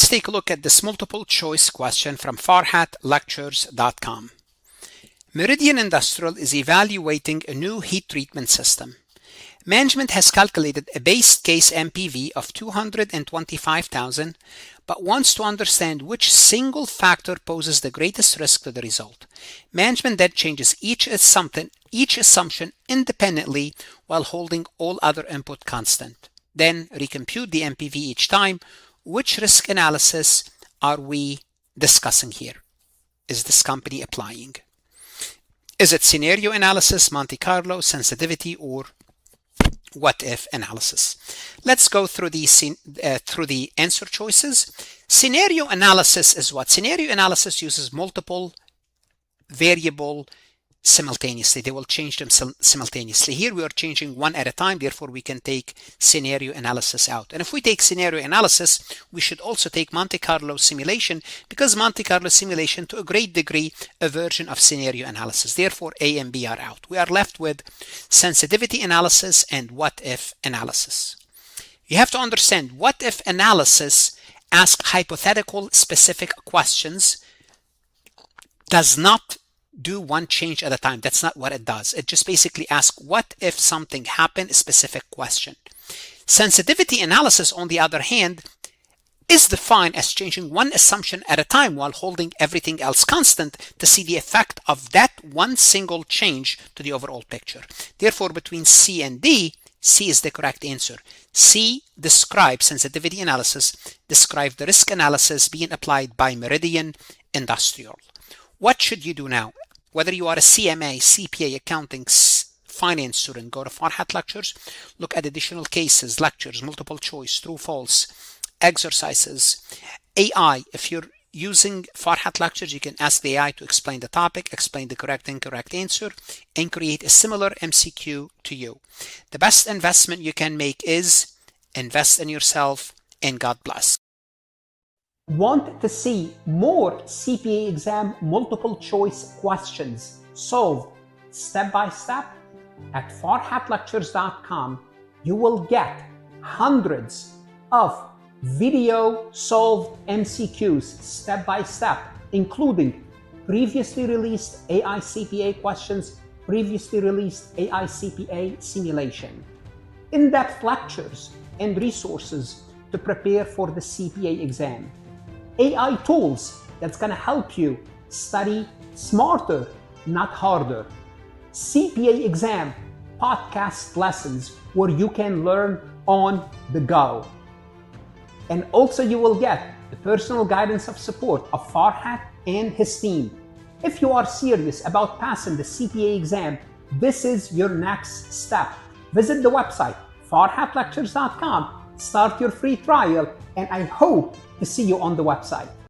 Let's take a look at this multiple choice question from farhatlectures.com. Meridian Industrial is evaluating a new heat treatment system. Management has calculated a base case MPV of 225,000, but wants to understand which single factor poses the greatest risk to the result. Management then changes each assumption independently while holding all other input constant. Then recompute the MPV each time. Which risk analysis are we discussing here? Is this company applying? Is it scenario analysis, Monte Carlo, sensitivity, or what-if analysis? Let's go through the answer choices. Scenario analysis is what? Scenario analysis uses multiple variable simultaneously. They will change them simultaneously. Here we are changing one at a time, therefore we can take scenario analysis out. And if we take scenario analysis, we should also take Monte Carlo simulation, because Monte Carlo simulation to a great degree a version of scenario analysis. Therefore A and B are out. We are left with sensitivity analysis and what-if analysis. You have to understand what-if analysis asks hypothetical specific questions, does not do one change at a time. That's not what it does. It just basically asks what if something happened, a specific question. Sensitivity analysis, on the other hand, is defined as changing one assumption at a time while holding everything else constant to see the effect of that one single change to the overall picture. Therefore, between C and D, C is the correct answer. C describes sensitivity analysis, describes the risk analysis being applied by Meridian Industrial. What should you do now? Whether you are a CMA, CPA, accounting, finance student, go to Farhat Lectures, look at additional cases, lectures, multiple choice, true, false, exercises, AI. If you're using Farhat Lectures, you can ask the AI to explain the topic, explain the correct and incorrect answer, and create a similar MCQ to you. The best investment you can make is invest in yourself, and God bless. Want to see more CPA exam multiple choice questions solved step by step? At farhatlectures.com, you will get hundreds of video solved MCQs step by step, including previously released AI CPA questions, previously released AI CPA simulation, in-depth lectures and resources to prepare for the CPA exam, AI tools that's going to help you study smarter, not harder, CPA exam podcast lessons where you can learn on the go. And also you will get the personal guidance of support of Farhat and his team. If you are serious about passing the CPA exam, this is your next step. Visit the website farhatlectures.com, start your free trial, and I hope to see you on the website.